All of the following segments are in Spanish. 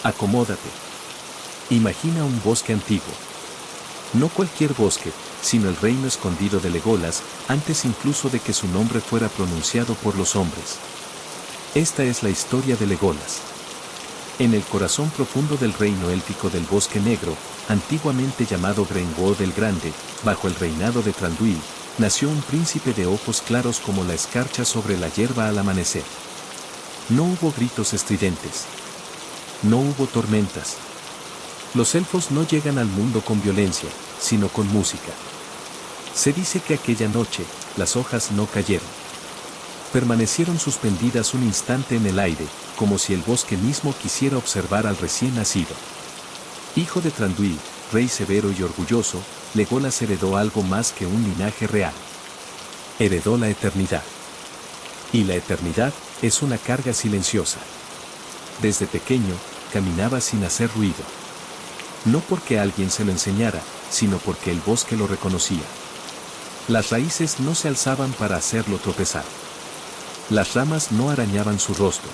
Acomódate. Imagina un bosque antiguo. No cualquier bosque, sino el reino escondido de Legolas, antes incluso de que su nombre fuera pronunciado por los hombres. Esta es la historia de Legolas. En el corazón profundo del reino élfico del Bosque Negro, antiguamente llamado Grengold el Grande, bajo el reinado de Thranduil, nació un príncipe de ojos claros como la escarcha sobre la hierba al amanecer. No hubo gritos estridentes. No hubo tormentas. Los elfos no llegan al mundo con violencia, sino con música. Se dice que aquella noche, las hojas no cayeron. Permanecieron suspendidas un instante en el aire, como si el bosque mismo quisiera observar al recién nacido. Hijo de Thranduil, rey severo y orgulloso, Legolas heredó algo más que un linaje real. Heredó la eternidad. Y la eternidad es una carga silenciosa. Desde pequeño, caminaba sin hacer ruido. No porque alguien se lo enseñara, sino porque el bosque lo reconocía. Las raíces no se alzaban para hacerlo tropezar. Las ramas no arañaban su rostro.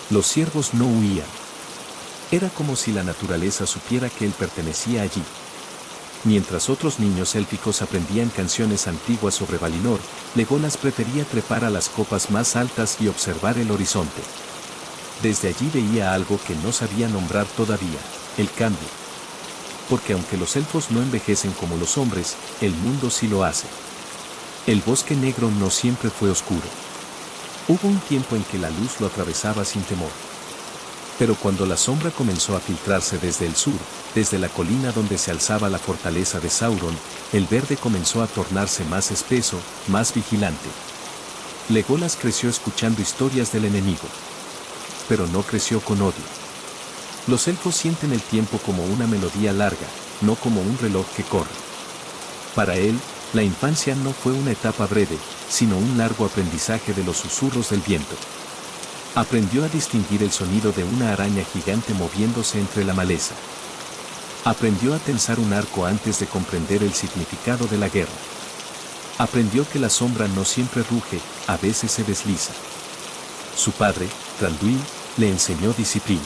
Los ciervos no huían. Era como si la naturaleza supiera que él pertenecía allí. Mientras otros niños élficos aprendían canciones antiguas sobre Valinor, Legolas prefería trepar a las copas más altas y observar el horizonte. Desde allí veía algo que no sabía nombrar todavía, el cambio. Porque aunque los elfos no envejecen como los hombres, el mundo sí lo hace. El Bosque Negro no siempre fue oscuro. Hubo un tiempo en que la luz lo atravesaba sin temor. Pero cuando la sombra comenzó a filtrarse desde el sur, desde la colina donde se alzaba la fortaleza de Sauron, el verde comenzó a tornarse más espeso, más vigilante. Legolas creció escuchando historias del enemigo. Pero no creció con odio. Los elfos sienten el tiempo como una melodía larga, no como un reloj que corre. Para él, la infancia no fue una etapa breve, sino un largo aprendizaje de los susurros del viento. Aprendió a distinguir el sonido de una araña gigante moviéndose entre la maleza. Aprendió a tensar un arco antes de comprender el significado de la guerra. Aprendió que la sombra no siempre ruge, a veces se desliza. Su padre, Thranduil, le enseñó disciplina.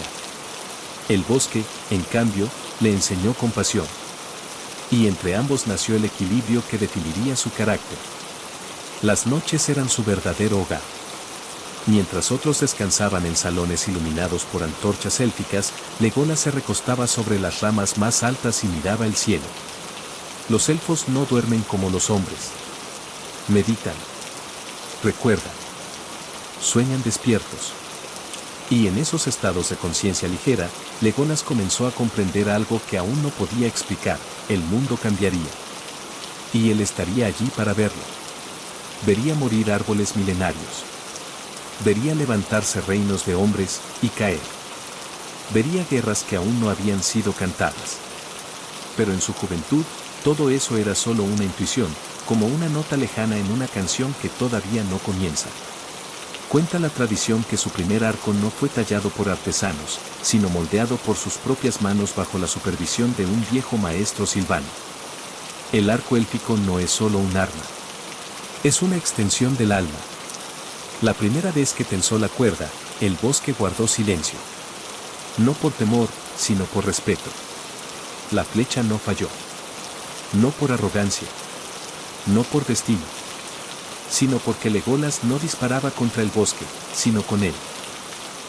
El bosque, en cambio, le enseñó compasión. Y entre ambos nació el equilibrio que definiría su carácter. Las noches eran su verdadero hogar. Mientras otros descansaban en salones iluminados por antorchas élficas, Legolas se recostaba sobre las ramas más altas y miraba el cielo. Los elfos no duermen como los hombres. Meditan. Recuerdan. Sueñan despiertos. Y en esos estados de conciencia ligera, Legolas comenzó a comprender algo que aún no podía explicar: el mundo cambiaría. Y él estaría allí para verlo. Vería morir árboles milenarios. Vería levantarse reinos de hombres y caer. Vería guerras que aún no habían sido cantadas. Pero en su juventud, todo eso era solo una intuición, como una nota lejana en una canción que todavía no comienza. Cuenta la tradición que su primer arco no fue tallado por artesanos, sino moldeado por sus propias manos bajo la supervisión de un viejo maestro silvano. El arco élfico no es solo un arma. Es una extensión del alma. La primera vez que tensó la cuerda, el bosque guardó silencio. No por temor, sino por respeto. La flecha no falló. No por arrogancia. No por destino. Sino porque Legolas no disparaba contra el bosque, sino con él.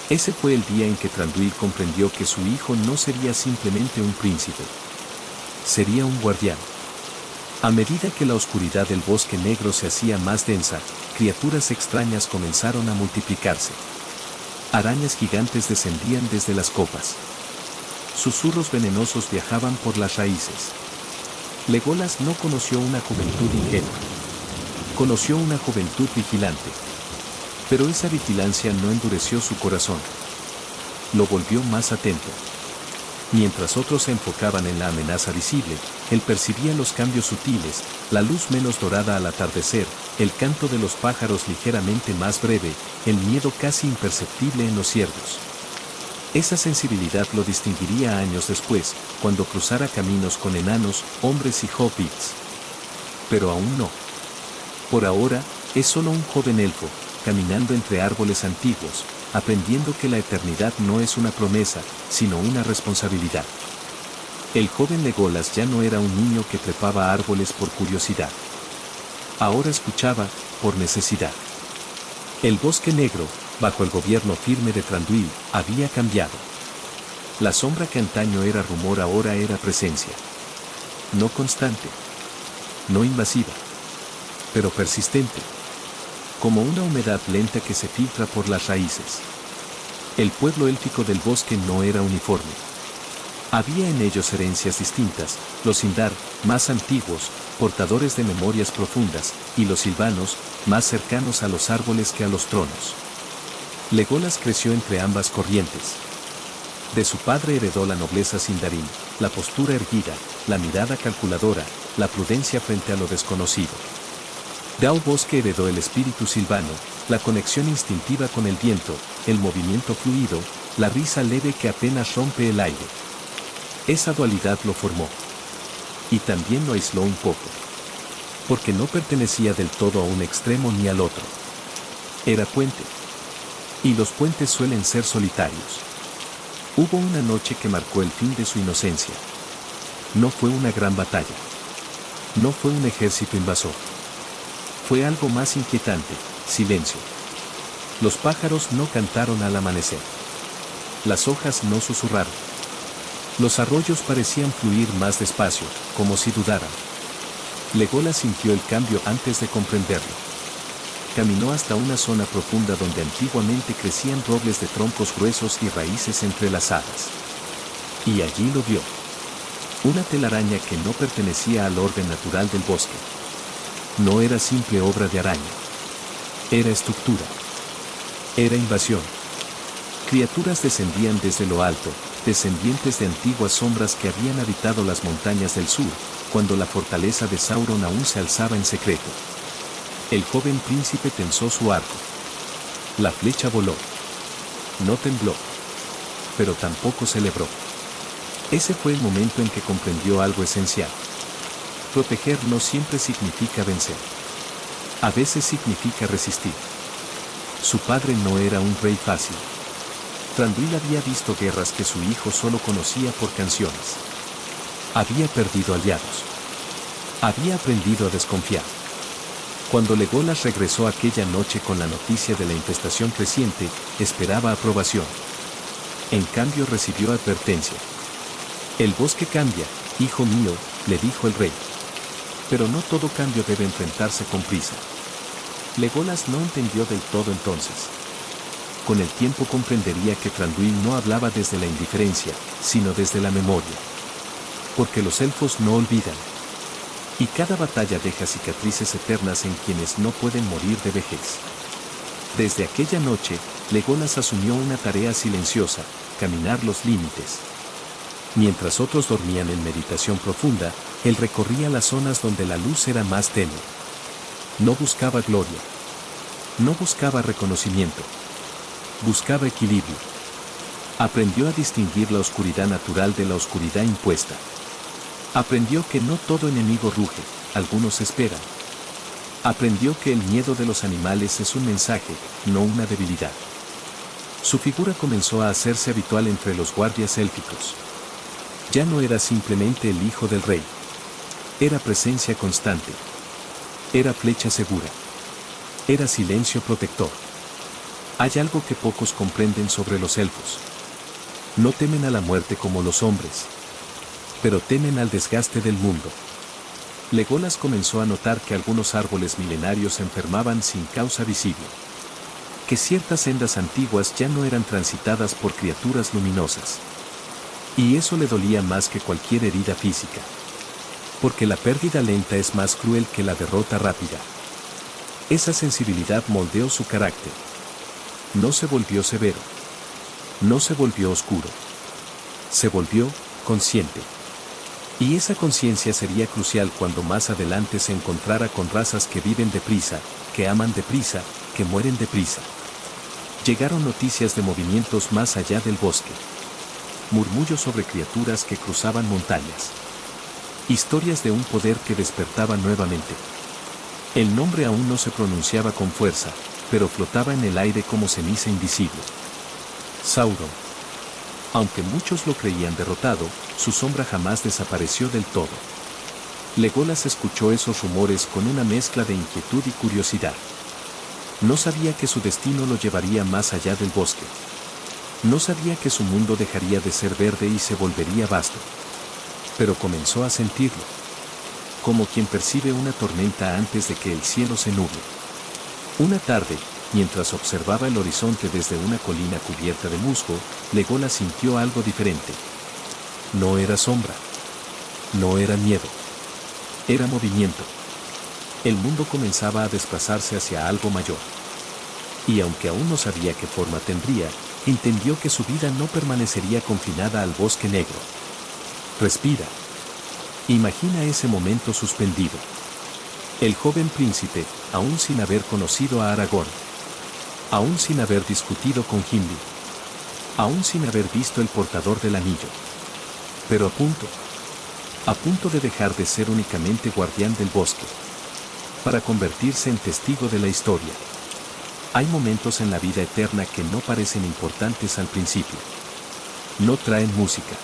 Ese fue el día en que Thranduil comprendió que su hijo no sería simplemente un príncipe. Sería un guardián. A medida que la oscuridad del Bosque Negro se hacía más densa, criaturas extrañas comenzaron a multiplicarse. Arañas gigantes descendían desde las copas. Susurros venenosos viajaban por las raíces. Legolas no conoció una juventud ingenua. Conoció una juventud vigilante. Pero esa vigilancia no endureció su corazón. Lo volvió más atento. Mientras otros se enfocaban en la amenaza visible, él percibía los cambios sutiles, la luz menos dorada al atardecer, el canto de los pájaros ligeramente más breve, el miedo casi imperceptible en los ciervos. Esa sensibilidad lo distinguiría años después, cuando cruzara caminos con enanos, hombres y hobbits. Pero aún no. Por ahora, es solo un joven elfo, caminando entre árboles antiguos, aprendiendo que la eternidad no es una promesa, sino una responsabilidad. El joven Legolas ya no era un niño que trepaba árboles por curiosidad. Ahora escuchaba, por necesidad. El bosque negro, bajo el gobierno firme de Thranduil, había cambiado. La sombra que antaño era rumor ahora era presencia. No constante. No invasiva. Pero persistente. Como una humedad lenta que se filtra por las raíces. El pueblo élfico del bosque no era uniforme. Había en ellos herencias distintas, los Sindar, más antiguos, portadores de memorias profundas, y los Silvanos, más cercanos a los árboles que a los tronos. Legolas creció entre ambas corrientes. De su padre heredó la nobleza Sindarin, la postura erguida, la mirada calculadora, la prudencia frente a lo desconocido. Dao Bosque heredó el espíritu silvano, la conexión instintiva con el viento, el movimiento fluido, la risa leve que apenas rompe el aire. Esa dualidad lo formó. Y también lo aisló un poco. Porque no pertenecía del todo a un extremo ni al otro. Era puente. Y los puentes suelen ser solitarios. Hubo una noche que marcó el fin de su inocencia. No fue una gran batalla. No fue un ejército invasor. Fue algo más inquietante, silencio. Los pájaros no cantaron al amanecer. Las hojas no susurraron. Los arroyos parecían fluir más despacio, como si dudaran. Legolas sintió el cambio antes de comprenderlo. Caminó hasta una zona profunda donde antiguamente crecían robles de troncos gruesos y raíces entrelazadas. Y allí lo vio. Una telaraña que no pertenecía al orden natural del bosque. No era simple obra de araña. Era estructura. Era invasión. Criaturas descendían desde lo alto, descendientes de antiguas sombras que habían habitado las montañas del sur, cuando la fortaleza de Sauron aún se alzaba en secreto. El joven príncipe tensó su arco. La flecha voló. No tembló. Pero tampoco celebró. Ese fue el momento en que comprendió algo esencial. Proteger no siempre significa vencer. A veces significa resistir. Su padre no era un rey fácil. Thranduil había visto guerras que su hijo solo conocía por canciones. Había perdido aliados. Había aprendido a desconfiar. Cuando Legolas regresó aquella noche con la noticia de la infestación creciente, esperaba aprobación. En cambio recibió advertencia. El bosque cambia, hijo mío, le dijo el rey. Pero no todo cambio debe enfrentarse con prisa. Legolas no entendió del todo entonces. Con el tiempo comprendería que Thranduil no hablaba desde la indiferencia, sino desde la memoria. Porque los elfos no olvidan. Y cada batalla deja cicatrices eternas en quienes no pueden morir de vejez. Desde aquella noche, Legolas asumió una tarea silenciosa, caminar los límites. Mientras otros dormían en meditación profunda, él recorría las zonas donde la luz era más tenue. No buscaba gloria. No buscaba reconocimiento. Buscaba equilibrio. Aprendió a distinguir la oscuridad natural de la oscuridad impuesta. Aprendió que no todo enemigo ruge, algunos esperan. Aprendió que el miedo de los animales es un mensaje, no una debilidad. Su figura comenzó a hacerse habitual entre los guardias élficos. Ya no era simplemente el hijo del rey. Era presencia constante. Era flecha segura. Era silencio protector. Hay algo que pocos comprenden sobre los elfos. No temen a la muerte como los hombres. Pero temen al desgaste del mundo. Legolas comenzó a notar que algunos árboles milenarios se enfermaban sin causa visible. Que ciertas sendas antiguas ya no eran transitadas por criaturas luminosas. Y eso le dolía más que cualquier herida física. Porque la pérdida lenta es más cruel que la derrota rápida. Esa sensibilidad moldeó su carácter. No se volvió severo. No se volvió oscuro. Se volvió consciente. Y esa conciencia sería crucial cuando más adelante se encontrara con razas que viven deprisa, que aman deprisa, que mueren deprisa. Llegaron noticias de movimientos más allá del bosque. Murmullos sobre criaturas que cruzaban montañas. Historias de un poder que despertaba nuevamente. El nombre aún no se pronunciaba con fuerza, pero flotaba en el aire como ceniza invisible. Sauron. Aunque muchos lo creían derrotado, su sombra jamás desapareció del todo. Legolas escuchó esos rumores con una mezcla de inquietud y curiosidad. No sabía que su destino lo llevaría más allá del bosque. No sabía que su mundo dejaría de ser verde y se volvería vasto. Pero comenzó a sentirlo. Como quien percibe una tormenta antes de que el cielo se nuble. Una tarde, mientras observaba el horizonte desde una colina cubierta de musgo, Legolas sintió algo diferente. No era sombra. No era miedo. Era movimiento. El mundo comenzaba a desplazarse hacia algo mayor. Y aunque aún no sabía qué forma tendría, entendió que su vida no permanecería confinada al bosque negro. Respira. Imagina ese momento suspendido. El joven príncipe, aún sin haber conocido a Aragorn. Aún sin haber discutido con Gimli. Aún sin haber visto el portador del anillo. Pero a punto de dejar de ser únicamente guardián del bosque, para convertirse en testigo de la historia. Hay momentos en la vida eterna que no parecen importantes al principio. No traen música.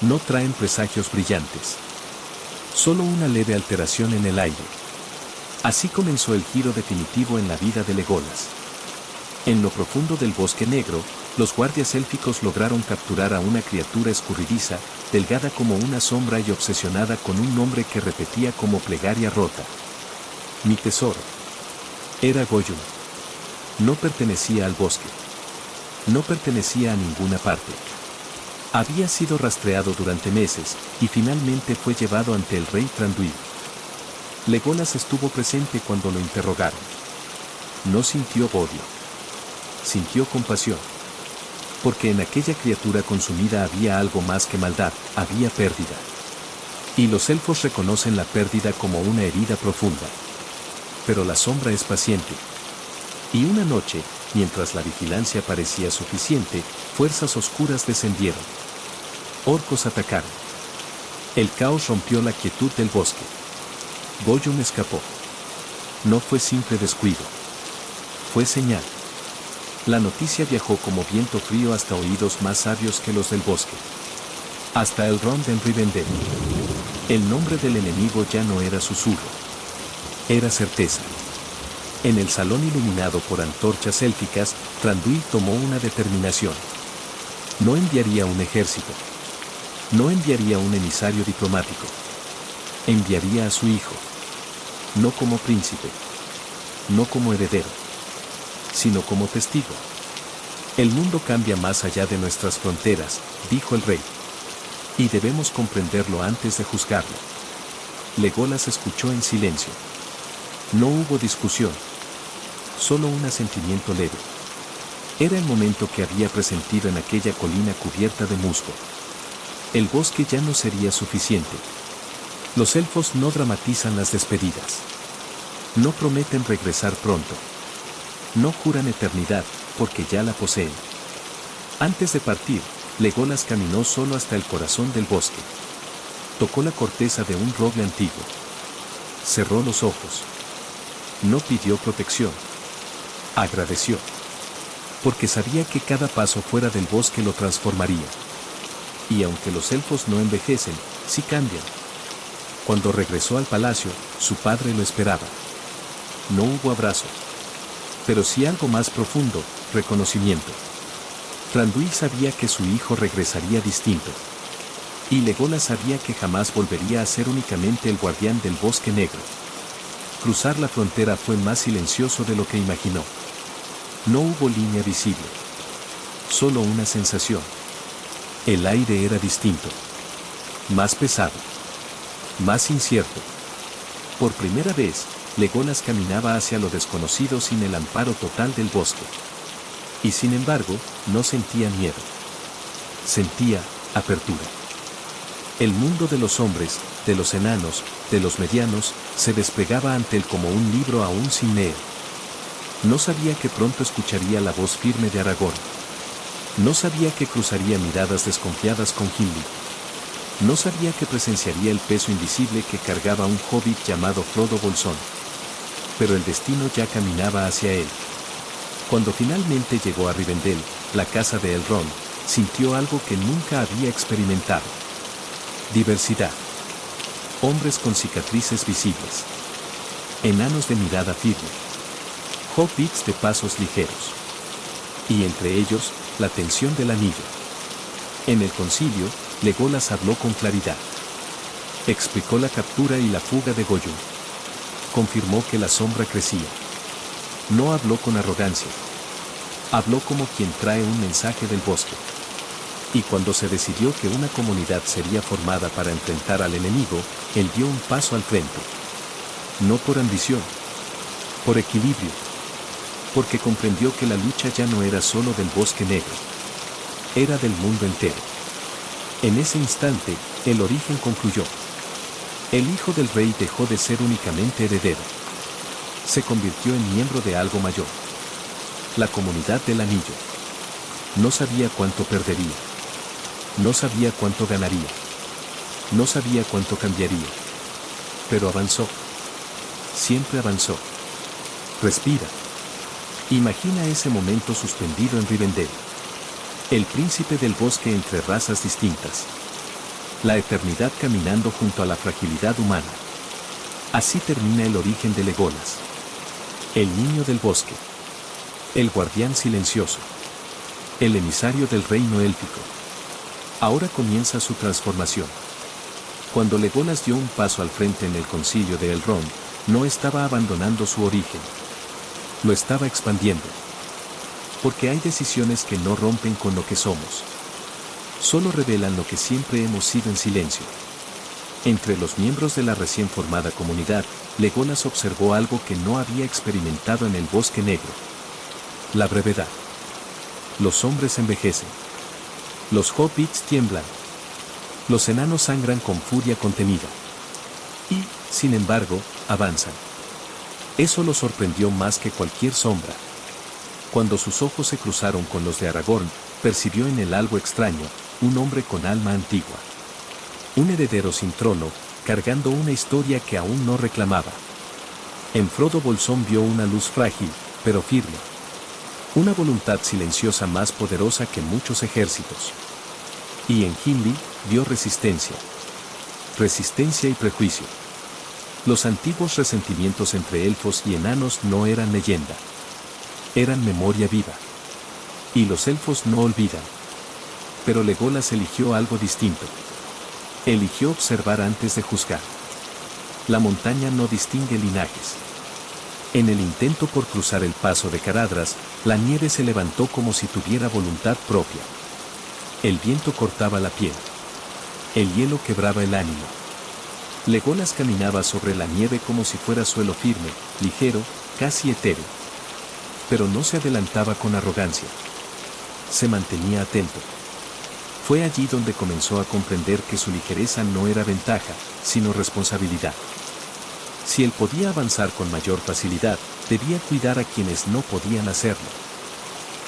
No traen presagios brillantes. Solo una leve alteración en el aire. Así comenzó el giro definitivo en la vida de Legolas. En lo profundo del bosque negro, los guardias élficos lograron capturar a una criatura escurridiza, delgada como una sombra y obsesionada con un nombre que repetía como plegaria rota. Mi tesoro. Era Gollum. No pertenecía al bosque. No pertenecía a ninguna parte. Había sido rastreado durante meses, y finalmente fue llevado ante el rey Thranduil. Legolas estuvo presente cuando lo interrogaron. No sintió odio. Sintió compasión. Porque en aquella criatura consumida había algo más que maldad, había pérdida. Y los elfos reconocen la pérdida como una herida profunda. Pero la sombra es paciente. Y una noche, mientras la vigilancia parecía suficiente, fuerzas oscuras descendieron. Orcos atacaron. El caos rompió la quietud del bosque. Gollum escapó. No fue simple descuido. Fue señal. La noticia viajó como viento frío hasta oídos más sabios que los del bosque. Hasta Elrond en Rivendell. El nombre del enemigo ya no era susurro. Era certeza. En el salón iluminado por antorchas élficas, Thranduil tomó una determinación. No enviaría un ejército. No enviaría un emisario diplomático. Enviaría a su hijo. No como príncipe. No como heredero. Sino como testigo. El mundo cambia más allá de nuestras fronteras, dijo el rey. Y debemos comprenderlo antes de juzgarlo. Legolas escuchó en silencio. No hubo discusión. Solo un asentimiento leve. Era el momento que había presentido en aquella colina cubierta de musgo. El bosque ya no sería suficiente. Los elfos no dramatizan las despedidas. No prometen regresar pronto. No juran eternidad, porque ya la poseen. Antes de partir, Legolas caminó solo hasta el corazón del bosque. Tocó la corteza de un roble antiguo. Cerró los ojos. No pidió protección. Agradeció. Porque sabía que cada paso fuera del bosque lo transformaría. Y aunque los elfos no envejecen, sí cambian. Cuando regresó al palacio, su padre lo esperaba. No hubo abrazo. Pero sí algo más profundo, reconocimiento. Thranduil sabía que su hijo regresaría distinto. Y Legolas sabía que jamás volvería a ser únicamente el guardián del bosque negro. Cruzar la frontera fue más silencioso de lo que imaginó. No hubo línea visible. Solo una sensación. El aire era distinto. Más pesado. Más incierto. Por primera vez, Legolas caminaba hacia lo desconocido sin el amparo total del bosque. Y sin embargo, no sentía miedo. Sentía apertura. El mundo de los hombres, de los enanos, de los medianos, se desplegaba ante él como un libro aún sin leer. No sabía que pronto escucharía la voz firme de Aragorn. No sabía que cruzaría miradas desconfiadas con Gimli. No sabía que presenciaría el peso invisible que cargaba un hobbit llamado Frodo Bolsón. pero el destino ya caminaba hacia él. Cuando finalmente llegó a Rivendell, la casa de Elrond, sintió algo que nunca había experimentado. Diversidad. Hombres con cicatrices visibles. Enanos de mirada firme. Hobbits de pasos ligeros. Y entre ellos, la tensión del anillo. En el concilio, Legolas habló con claridad. Explicó la captura y la fuga de Gollum. Confirmó que la sombra crecía. No habló con arrogancia. Habló como quien trae un mensaje del bosque. Y cuando se decidió que una comunidad sería formada para enfrentar al enemigo, él dio un paso al frente. No por ambición, por equilibrio. Porque comprendió que la lucha ya no era solo del bosque negro. Era del mundo entero. En ese instante, el origen concluyó. El hijo del rey dejó de ser únicamente heredero. Se convirtió en miembro de algo mayor. La comunidad del anillo. No sabía cuánto perdería. No sabía cuánto ganaría. No sabía cuánto cambiaría. Pero avanzó. Siempre avanzó. Respira. Imagina ese momento suspendido en Rivendell. El príncipe del bosque entre razas distintas. La eternidad caminando junto a la fragilidad humana. Así termina el origen de Legolas. El niño del bosque. El guardián silencioso. El emisario del reino élfico. Ahora comienza su transformación. Cuando Legolas dio un paso al frente en el concilio de Elrond, no estaba abandonando su origen. Lo estaba expandiendo. Porque hay decisiones que no rompen con lo que somos. Solo revelan lo que siempre hemos sido en silencio. Entre los miembros de la recién formada comunidad, Legolas observó algo que no había experimentado en el bosque negro. La brevedad. Los hombres envejecen. Los hobbits tiemblan. Los enanos sangran con furia contenida. Y, sin embargo, avanzan. Eso lo sorprendió más que cualquier sombra. Cuando sus ojos se cruzaron con los de Aragorn, percibió en él algo extraño, un hombre con alma antigua. Un heredero sin trono, cargando una historia que aún no reclamaba. En Frodo Bolsón vio una luz frágil, pero firme. Una voluntad silenciosa más poderosa que muchos ejércitos. Y en Gimli vio resistencia. Resistencia y prejuicio. Los antiguos resentimientos entre elfos y enanos no eran leyenda. Eran memoria viva. Y los elfos no olvidan. Pero Legolas eligió algo distinto. Eligió observar antes de juzgar. La montaña no distingue linajes. En el intento por cruzar el paso de Caradhras, la nieve se levantó como si tuviera voluntad propia. El viento cortaba la piel. El hielo quebraba el ánimo. Legolas caminaba sobre la nieve como si fuera suelo firme, ligero, casi etéreo. Pero no se adelantaba con arrogancia. Se mantenía atento. Fue allí donde comenzó a comprender que su ligereza no era ventaja, sino responsabilidad. Si él podía avanzar con mayor facilidad, debía cuidar a quienes no podían hacerlo.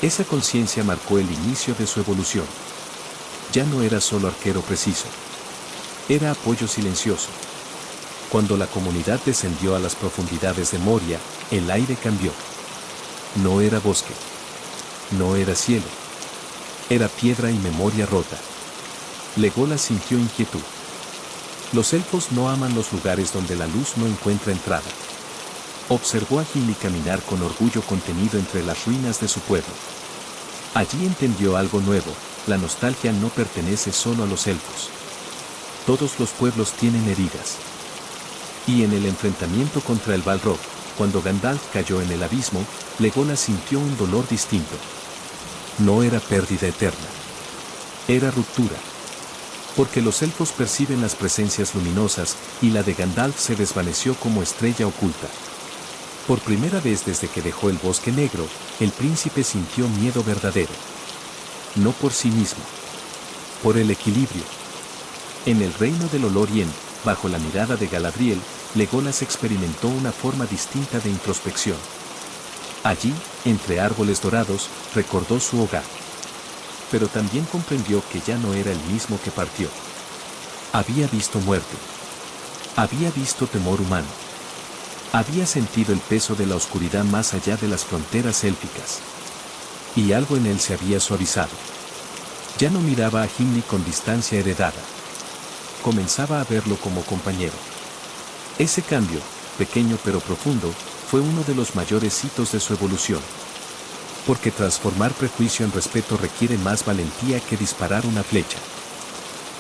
Esa conciencia marcó el inicio de su evolución. Ya no era solo arquero preciso. Era apoyo silencioso. Cuando la comunidad descendió a las profundidades de Moria, el aire cambió. No era bosque. No era cielo. Era piedra y memoria rota. Legolas sintió inquietud. Los elfos no aman los lugares donde la luz no encuentra entrada. Observó a Gimli caminar con orgullo contenido entre las ruinas de su pueblo. Allí entendió algo nuevo, la nostalgia no pertenece solo a los elfos. Todos los pueblos tienen heridas. Y en el enfrentamiento contra el Balrog, cuando Gandalf cayó en el abismo, Legolas sintió un dolor distinto. No era pérdida eterna. Era ruptura. Porque los elfos perciben las presencias luminosas, y la de Gandalf se desvaneció como estrella oculta. Por primera vez desde que dejó el bosque negro, el príncipe sintió miedo verdadero. No por sí mismo. Por el equilibrio. En el reino del Olorien, bajo la mirada de Galadriel, Legolas experimentó una forma distinta de introspección. Allí, entre árboles dorados, recordó su hogar. Pero también comprendió que ya no era el mismo que partió. Había visto muerte. Había visto temor humano. Había sentido el peso de la oscuridad más allá de las fronteras élficas. Y algo en él se había suavizado. Ya no miraba a Gimli con distancia heredada. Comenzaba a verlo como compañero. Ese cambio, pequeño pero profundo, fue uno de los mayores hitos de su evolución. Porque transformar prejuicio en respeto requiere más valentía que disparar una flecha.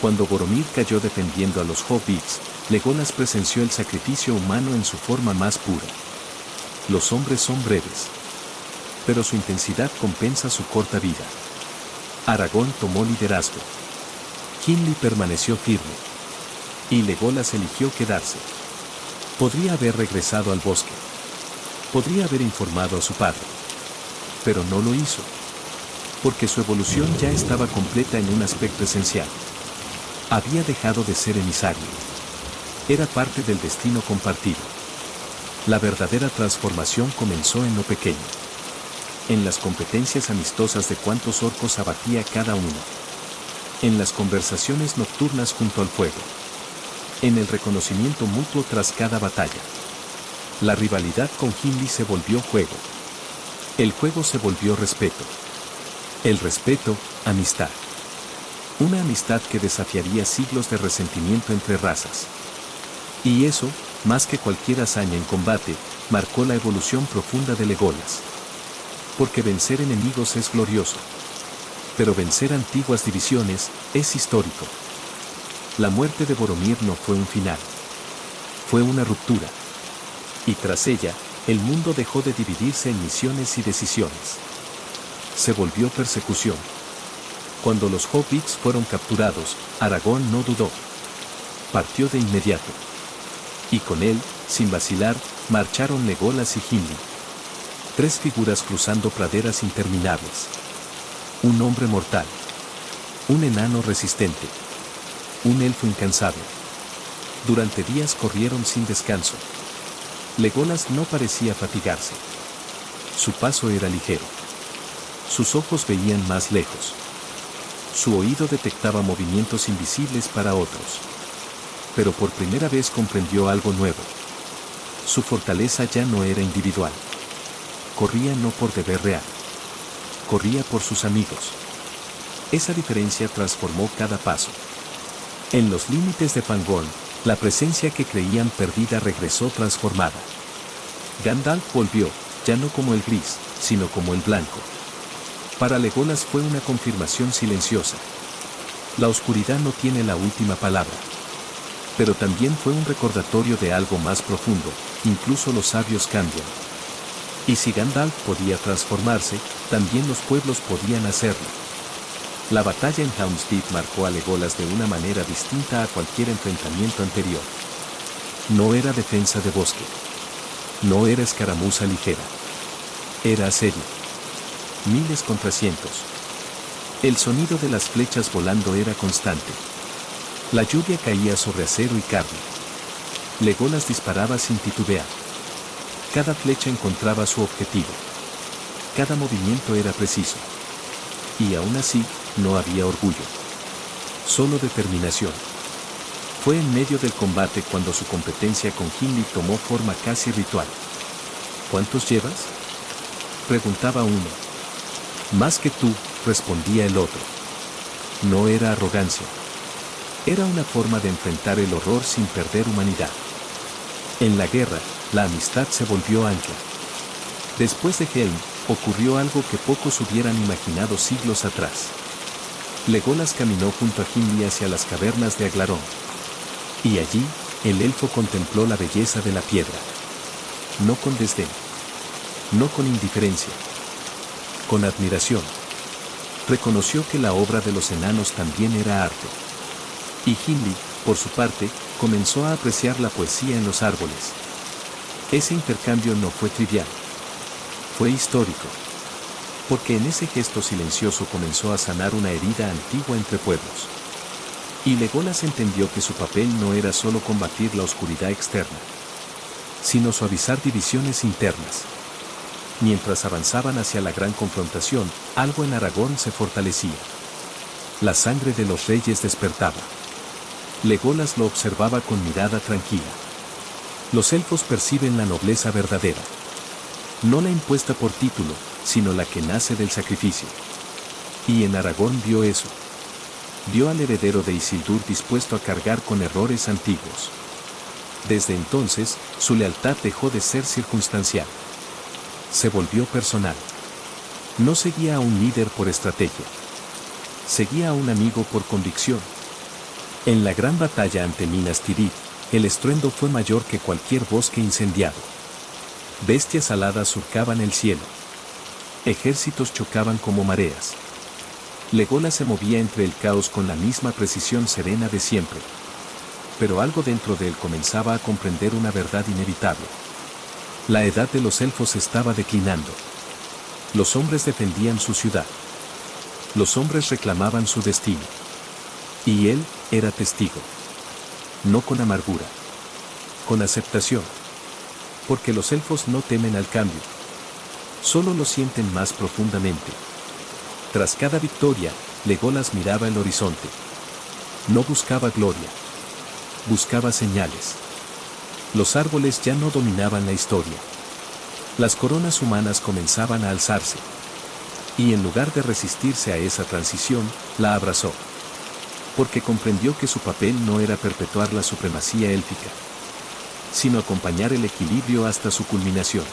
Cuando Boromir cayó defendiendo a los hobbits, Legolas presenció el sacrificio humano en su forma más pura. Los hombres son breves, pero su intensidad compensa su corta vida. Aragorn tomó liderazgo. Gimli permaneció firme. Y Legolas eligió quedarse. Podría haber regresado al bosque. Podría haber informado a su padre. Pero no lo hizo. Porque su evolución ya estaba completa en un aspecto esencial. Había dejado de ser emisario. Era parte del destino compartido. La verdadera transformación comenzó en lo pequeño. En las competencias amistosas de cuántos orcos abatía cada uno. En las conversaciones nocturnas junto al fuego. En el reconocimiento mutuo tras cada batalla. La rivalidad con Gimli se volvió juego. El juego se volvió respeto. El respeto, amistad. Una amistad que desafiaría siglos de resentimiento entre razas. Y eso, más que cualquier hazaña en combate, marcó la evolución profunda de Legolas. Porque vencer enemigos es glorioso. Pero vencer antiguas divisiones es histórico. La muerte de Boromir no fue un final. Fue una ruptura. Y tras ella, el mundo dejó de dividirse en misiones y decisiones. Se volvió persecución. Cuando los hobbits fueron capturados, Aragorn no dudó. Partió de inmediato. Y con él, sin vacilar, marcharon Legolas y Gimli. Tres figuras cruzando praderas interminables. Un hombre mortal. Un enano resistente. Un elfo incansable. Durante días corrieron sin descanso. Legolas no parecía fatigarse. Su paso era ligero. Sus ojos veían más lejos. Su oído detectaba movimientos invisibles para otros. Pero por primera vez comprendió algo nuevo. Su fortaleza ya no era individual. Corría no por deber real. Corría por sus amigos. Esa diferencia transformó cada paso. En los límites de Fangorn, la presencia que creían perdida regresó transformada. Gandalf volvió, ya no como el gris, sino como el blanco. Para Legolas fue una confirmación silenciosa. La oscuridad no tiene la última palabra. Pero también fue un recordatorio de algo más profundo, incluso los sabios cambian. Y si Gandalf podía transformarse, también los pueblos podían hacerlo. La batalla en Helm's Deep marcó a Legolas de una manera distinta a cualquier enfrentamiento anterior. No era defensa de bosque. No era escaramuza ligera. Era asedio. Miles contra cientos. El sonido de las flechas volando era constante. La lluvia caía sobre acero y carne. Legolas disparaba sin titubear. Cada flecha encontraba su objetivo. Cada movimiento era preciso. Y aún así, no había orgullo. Solo determinación. Fue en medio del combate cuando su competencia con Gimli tomó forma casi ritual. ¿Cuántos llevas?, preguntaba uno. Más que tú, respondía el otro. No era arrogancia. Era una forma de enfrentar el horror sin perder humanidad. En la guerra, la amistad se volvió ancla. Después de Helm, ocurrió algo que pocos hubieran imaginado siglos atrás. Legolas caminó junto a Gimli hacia las cavernas de Aglarón. Y allí, el elfo contempló la belleza de la piedra. No con desdén. No con indiferencia. Con admiración. Reconoció que la obra de los enanos también era arte. Y Gimli, por su parte, comenzó a apreciar la poesía en los árboles. Ese intercambio no fue trivial. Fue histórico. Porque en ese gesto silencioso comenzó a sanar una herida antigua entre pueblos. Y Legolas entendió que su papel no era solo combatir la oscuridad externa, sino suavizar divisiones internas. Mientras avanzaban hacia la gran confrontación, algo en Aragorn se fortalecía. La sangre de los reyes despertaba. Legolas lo observaba con mirada tranquila. Los elfos perciben la nobleza verdadera. No la impuesta por título, sino la que nace del sacrificio. Y en Aragorn vio eso. Vio al heredero de Isildur dispuesto a cargar con errores antiguos. Desde entonces, su lealtad dejó de ser circunstancial. Se volvió personal. No seguía a un líder por estrategia. Seguía a un amigo por convicción. En la gran batalla ante Minas Tirith, el estruendo fue mayor que cualquier bosque incendiado. Bestias aladas surcaban el cielo. Ejércitos chocaban como mareas. Legolas se movía entre el caos con la misma precisión serena de siempre. Pero algo dentro de él comenzaba a comprender una verdad inevitable. La edad de los elfos estaba declinando. Los hombres defendían su ciudad. Los hombres reclamaban su destino. Y él era testigo. No con amargura. Con aceptación. Porque los elfos no temen al cambio. Solo lo sienten más profundamente. Tras cada victoria, Legolas miraba el horizonte. No buscaba gloria. Buscaba señales. Los árboles ya no dominaban la historia. Las coronas humanas comenzaban a alzarse. Y en lugar de resistirse a esa transición, la abrazó. Porque comprendió que su papel no era perpetuar la supremacía élfica, sino acompañar el equilibrio hasta su culminación.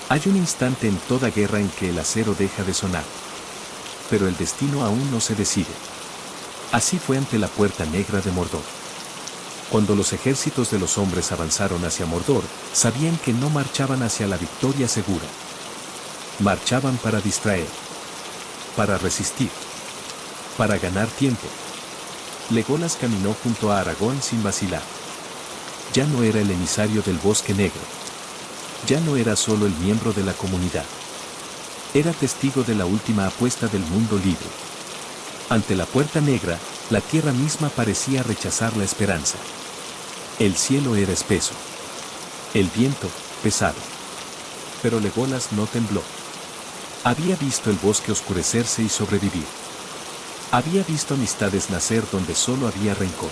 Hay un instante en toda guerra en que el acero deja de sonar. Pero el destino aún no se decide. Así fue ante la Puerta Negra de Mordor. Cuando los ejércitos de los hombres avanzaron hacia Mordor, sabían que no marchaban hacia la victoria segura. Marchaban para distraer, para resistir, para ganar tiempo. Legolas caminó junto a Aragorn sin vacilar. Ya no era el emisario del Bosque Negro. Ya no era solo el miembro de la comunidad. Era testigo de la última apuesta del mundo libre. Ante la Puerta Negra, la tierra misma parecía rechazar la esperanza. El cielo era espeso. El viento, pesado. Pero Legolas no tembló. Había visto el bosque oscurecerse y sobrevivir. Había visto amistades nacer donde solo había rencor.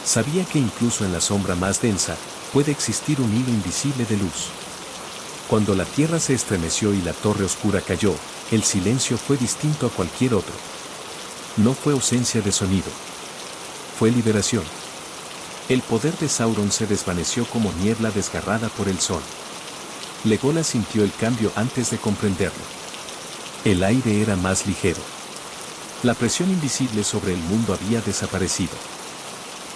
Sabía que incluso en la sombra más densa, puede existir un hilo invisible de luz. Cuando la tierra se estremeció y la torre oscura cayó, el silencio fue distinto a cualquier otro. No fue ausencia de sonido. Fue liberación. El poder de Sauron se desvaneció como niebla desgarrada por el sol. Legolas sintió el cambio antes de comprenderlo. El aire era más ligero. La presión invisible sobre el mundo había desaparecido.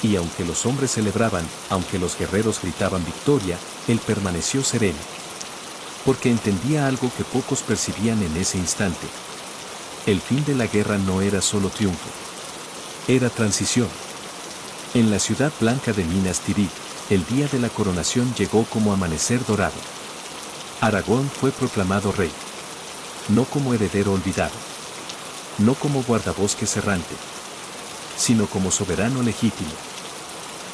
Y aunque los hombres celebraban, aunque los guerreros gritaban victoria, él permaneció sereno. Porque entendía algo que pocos percibían en ese instante. El fin de la guerra no era solo triunfo. Era transición. En la ciudad blanca de Minas Tirith, el día de la coronación llegó como amanecer dorado. Aragorn fue proclamado rey. No como heredero olvidado. No como guardabosques errante. Sino como soberano legítimo.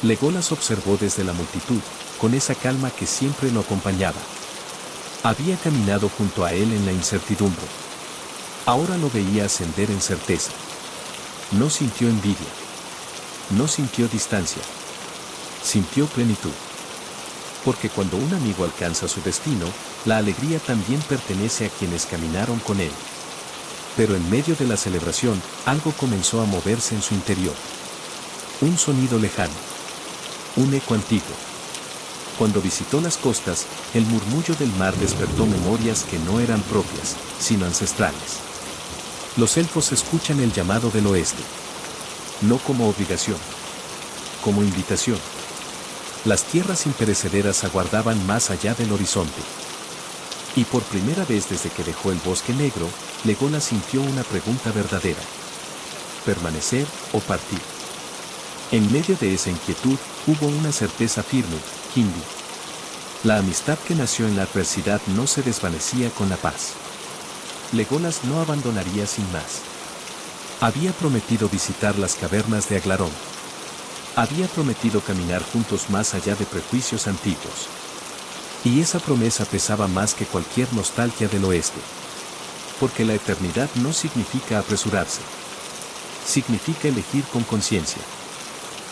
Legolas observó desde la multitud, con esa calma que siempre lo acompañaba. Había caminado junto a él en la incertidumbre. Ahora lo veía ascender en certeza. No sintió envidia. No sintió distancia. Sintió plenitud. Porque cuando un amigo alcanza su destino, la alegría también pertenece a quienes caminaron con él. Pero en medio de la celebración, algo comenzó a moverse en su interior. Un sonido lejano. Un eco antiguo. Cuando visitó las costas, el murmullo del mar despertó memorias que no eran propias, sino ancestrales. Los elfos escuchan el llamado del oeste. No como obligación. Como invitación. Las tierras imperecederas aguardaban más allá del horizonte. Y por primera vez desde que dejó el Bosque Negro, Legolas sintió una pregunta verdadera. ¿Permanecer o partir? En medio de esa inquietud, hubo una certeza firme, Gimli. La amistad que nació en la adversidad no se desvanecía con la paz. Legolas no abandonaría sin más. Había prometido visitar las cavernas de Aglarón. Había prometido caminar juntos más allá de prejuicios antiguos. Y esa promesa pesaba más que cualquier nostalgia del oeste. Porque la eternidad no significa apresurarse. Significa elegir con conciencia.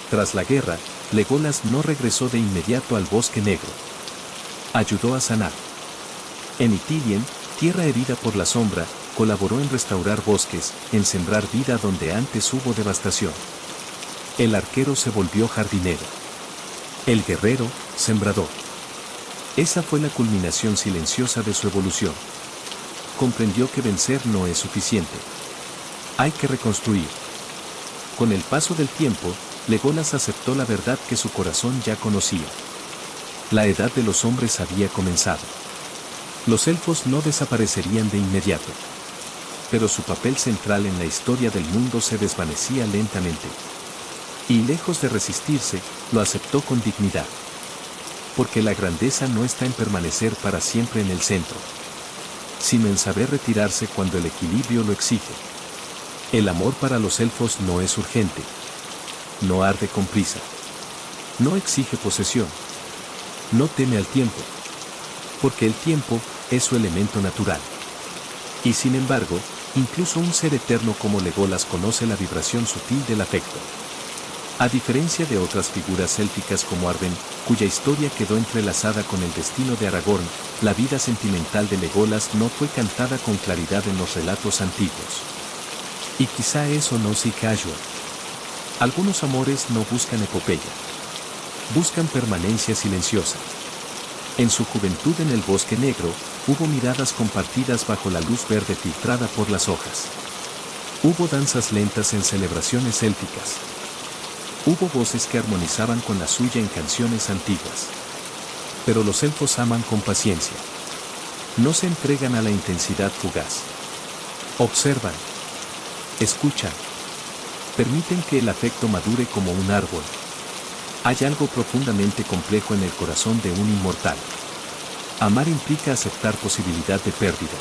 Tras la guerra, Legolas no regresó de inmediato al Bosque Negro. Ayudó a sanar. En Ithilien, tierra herida por la sombra, colaboró en restaurar bosques, en sembrar vida donde antes hubo devastación. El arquero se volvió jardinero. El guerrero, sembrador. Esa fue la culminación silenciosa de su evolución. Comprendió que vencer no es suficiente. Hay que reconstruir. Con el paso del tiempo, Legolas aceptó la verdad que su corazón ya conocía. La edad de los hombres había comenzado. Los elfos no desaparecerían de inmediato. Pero su papel central en la historia del mundo se desvanecía lentamente. Y lejos de resistirse, lo aceptó con dignidad. Porque la grandeza no está en permanecer para siempre en el centro, sino en saber retirarse cuando el equilibrio lo exige. El amor para los elfos no es urgente. No arde con prisa. No exige posesión. No teme al tiempo. Porque el tiempo es su elemento natural. Y sin embargo, incluso un ser eterno como Legolas conoce la vibración sutil del afecto. A diferencia de otras figuras élficas como Arwen, cuya historia quedó entrelazada con el destino de Aragorn, la vida sentimental de Legolas no fue cantada con claridad en los relatos antiguos. Y quizá eso no sea casual. Algunos amores no buscan epopeya. Buscan permanencia silenciosa. En su juventud en el Bosque Negro, hubo miradas compartidas bajo la luz verde filtrada por las hojas. Hubo danzas lentas en celebraciones élficas. Hubo voces que armonizaban con la suya en canciones antiguas. Pero los elfos aman con paciencia. No se entregan a la intensidad fugaz. Observan. Escuchan. Permiten que el afecto madure como un árbol. Hay algo profundamente complejo en el corazón de un inmortal. Amar implica aceptar posibilidad de pérdida.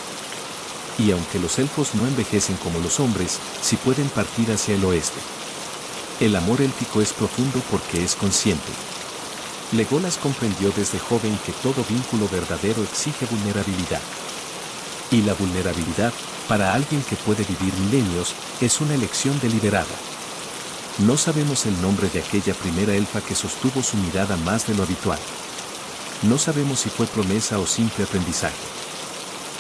Y aunque los elfos no envejecen como los hombres, sí pueden partir hacia el oeste. El amor élfico es profundo porque es consciente. Legolas comprendió desde joven que todo vínculo verdadero exige vulnerabilidad. Y la vulnerabilidad, para alguien que puede vivir milenios, es una elección deliberada. No sabemos el nombre de aquella primera elfa que sostuvo su mirada más de lo habitual. No sabemos si fue promesa o simple aprendizaje.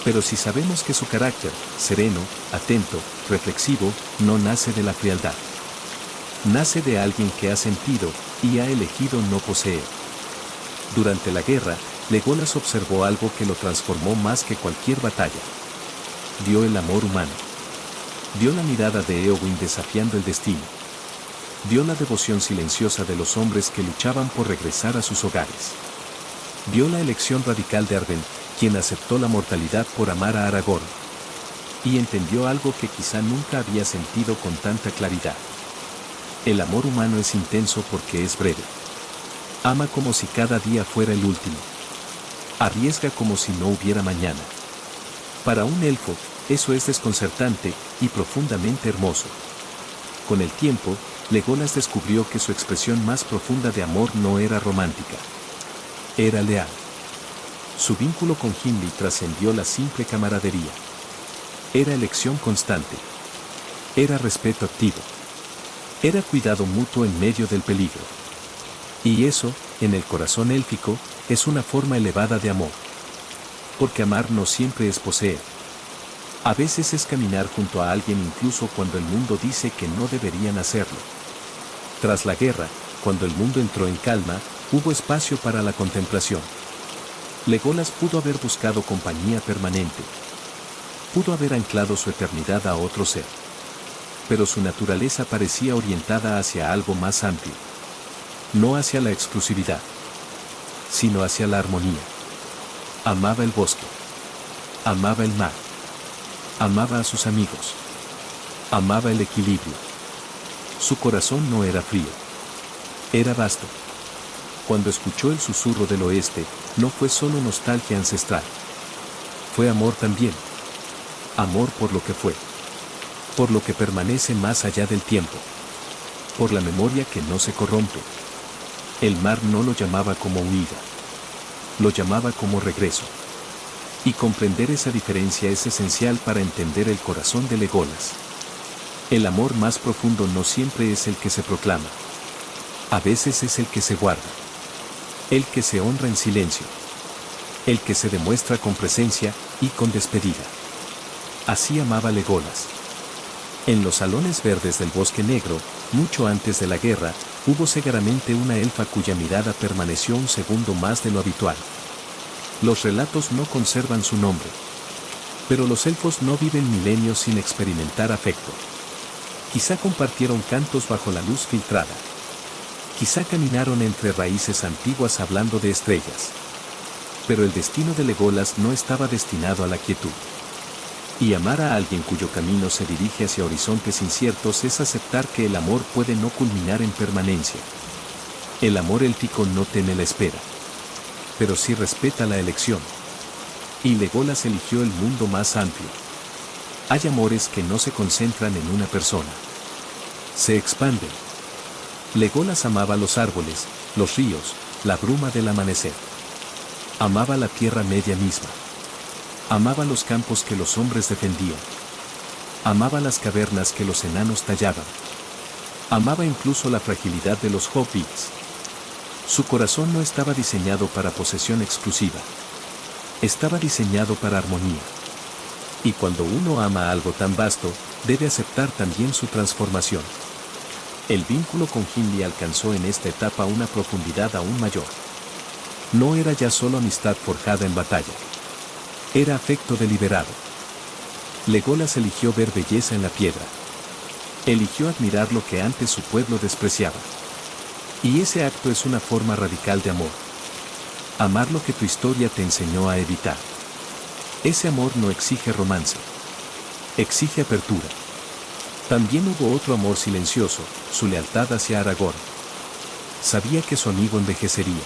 Pero sí sabemos que su carácter, sereno, atento, reflexivo, no nace de la frialdad. Nace de alguien que ha sentido y ha elegido no poseer. Durante la guerra, Legolas observó algo que lo transformó más que cualquier batalla. Vio el amor humano. Vio la mirada de Éowyn desafiando el destino. Vio la devoción silenciosa de los hombres que luchaban por regresar a sus hogares. Vio la elección radical de Arwen, quien aceptó la mortalidad por amar a Aragorn. Y entendió algo que quizá nunca había sentido con tanta claridad. El amor humano es intenso porque es breve. Ama como si cada día fuera el último. Arriesga como si no hubiera mañana. Para un elfo, eso es desconcertante y profundamente hermoso. Con el tiempo, Legolas descubrió que su expresión más profunda de amor no era romántica. Era leal. Su vínculo con Gimli trascendió la simple camaradería. Era elección constante. Era respeto activo. Era cuidado mutuo en medio del peligro. Y eso, en el corazón élfico, es una forma elevada de amor. Porque amar no siempre es poseer. A veces es caminar junto a alguien incluso cuando el mundo dice que no deberían hacerlo. Tras la guerra, cuando el mundo entró en calma, hubo espacio para la contemplación. Legolas pudo haber buscado compañía permanente. Pudo haber anclado su eternidad a otro ser. Pero su naturaleza parecía orientada hacia algo más amplio. No hacia la exclusividad, sino hacia la armonía. Amaba el bosque. Amaba el mar. Amaba a sus amigos. Amaba el equilibrio. Su corazón no era frío. Era vasto. Cuando escuchó el susurro del oeste, no fue solo nostalgia ancestral. Fue amor también. Amor por lo que fue. Por lo que permanece más allá del tiempo. Por la memoria que no se corrompe. El mar no lo llamaba como huida. Lo llamaba como regreso. Y comprender esa diferencia es esencial para entender el corazón de Legolas. El amor más profundo no siempre es el que se proclama. A veces es el que se guarda, el que se honra en silencio, el que se demuestra con presencia y con despedida. Así amaba Legolas. En los salones verdes del Bosque Negro, mucho antes de la guerra, hubo seguramente una elfa cuya mirada permaneció un segundo más de lo habitual. Los relatos no conservan su nombre. Pero los elfos no viven milenios sin experimentar afecto. Quizá compartieron cantos bajo la luz filtrada. Quizá caminaron entre raíces antiguas hablando de estrellas. Pero el destino de Legolas no estaba destinado a la quietud. Y amar a alguien cuyo camino se dirige hacia horizontes inciertos es aceptar que el amor puede no culminar en permanencia. El amor élfico no teme la espera, pero sí respeta la elección. Y Legolas eligió el mundo más amplio. Hay amores que no se concentran en una persona. Se expanden. Legolas amaba los árboles, los ríos, la bruma del amanecer. Amaba la Tierra Media misma. Amaba los campos que los hombres defendían. Amaba las cavernas que los enanos tallaban. Amaba incluso la fragilidad de los hobbits. Su corazón no estaba diseñado para posesión exclusiva. Estaba diseñado para armonía. Y cuando uno ama algo tan vasto, debe aceptar también su transformación. El vínculo con Gimli alcanzó en esta etapa una profundidad aún mayor. No era ya solo amistad forjada en batalla. Era afecto deliberado. Legolas eligió ver belleza en la piedra. Eligió admirar lo que antes su pueblo despreciaba. Y ese acto es una forma radical de amor. Amar lo que tu historia te enseñó a evitar. Ese amor no exige romance. Exige apertura. También hubo otro amor silencioso, su lealtad hacia Aragorn. Sabía que su amigo envejecería.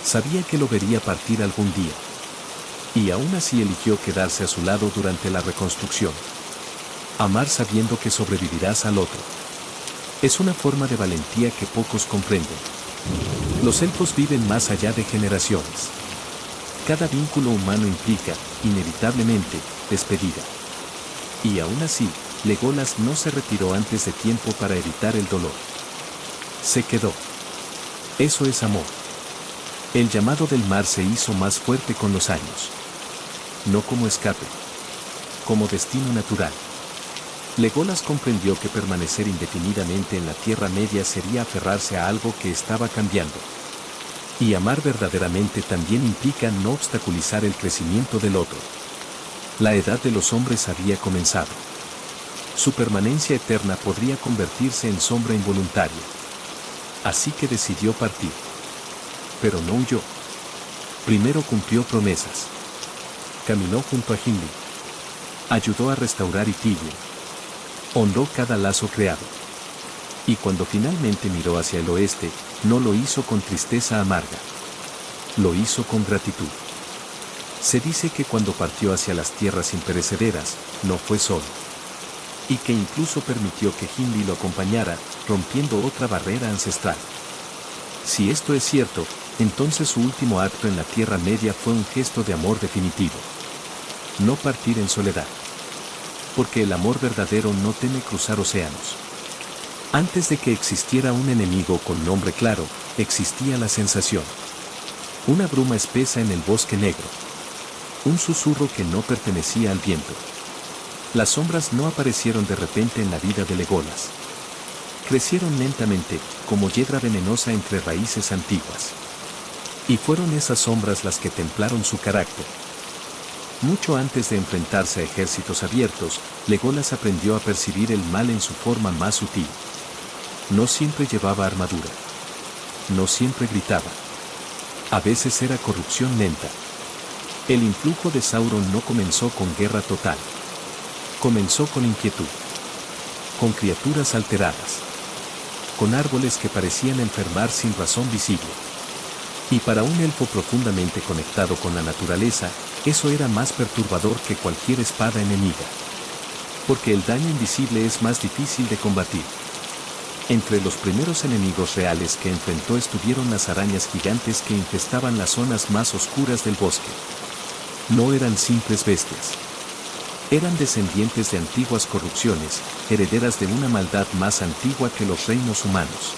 Sabía que lo vería partir algún día. Y aún así eligió quedarse a su lado durante la reconstrucción. Amar sabiendo que sobrevivirás al otro. Es una forma de valentía que pocos comprenden. Los elfos viven más allá de generaciones. Cada vínculo humano implica, inevitablemente, despedida. Y aún así, Legolas no se retiró antes de tiempo para evitar el dolor. Se quedó. Eso es amor. El llamado del mar se hizo más fuerte con los años. No como escape. Como destino natural. Legolas comprendió que permanecer indefinidamente en la Tierra Media sería aferrarse a algo que estaba cambiando. Y amar verdaderamente también implica no obstaculizar el crecimiento del otro. La edad de los hombres había comenzado. Su permanencia eterna podría convertirse en sombra involuntaria. Así que decidió partir. Pero no huyó. Primero cumplió promesas. Caminó junto a Gimli. Ayudó a restaurar Ithilien. Honró cada lazo creado. Y cuando finalmente miró hacia el oeste, no lo hizo con tristeza amarga. Lo hizo con gratitud. Se dice que cuando partió hacia las tierras imperecederas, no fue solo. Y que incluso permitió que Gimli lo acompañara, rompiendo otra barrera ancestral. Si esto es cierto, entonces su último acto en la Tierra Media fue un gesto de amor definitivo. No partir en soledad. Porque el amor verdadero no teme cruzar océanos. Antes de que existiera un enemigo con nombre claro, existía la sensación. Una bruma espesa en el Bosque Negro. Un susurro que no pertenecía al viento. Las sombras no aparecieron de repente en la vida de Legolas. Crecieron lentamente, como hiedra venenosa entre raíces antiguas. Y fueron esas sombras las que templaron su carácter. Mucho antes de enfrentarse a ejércitos abiertos, Legolas aprendió a percibir el mal en su forma más sutil. No siempre llevaba armadura. No siempre gritaba. A veces era corrupción lenta. El influjo de Sauron no comenzó con guerra total. Comenzó con inquietud. Con criaturas alteradas. Con árboles que parecían enfermar sin razón visible. Y para un elfo profundamente conectado con la naturaleza, eso era más perturbador que cualquier espada enemiga. Porque el daño invisible es más difícil de combatir. Entre los primeros enemigos reales que enfrentó estuvieron las arañas gigantes que infestaban las zonas más oscuras del bosque. No eran simples bestias. Eran descendientes de antiguas corrupciones, herederas de una maldad más antigua que los reinos humanos.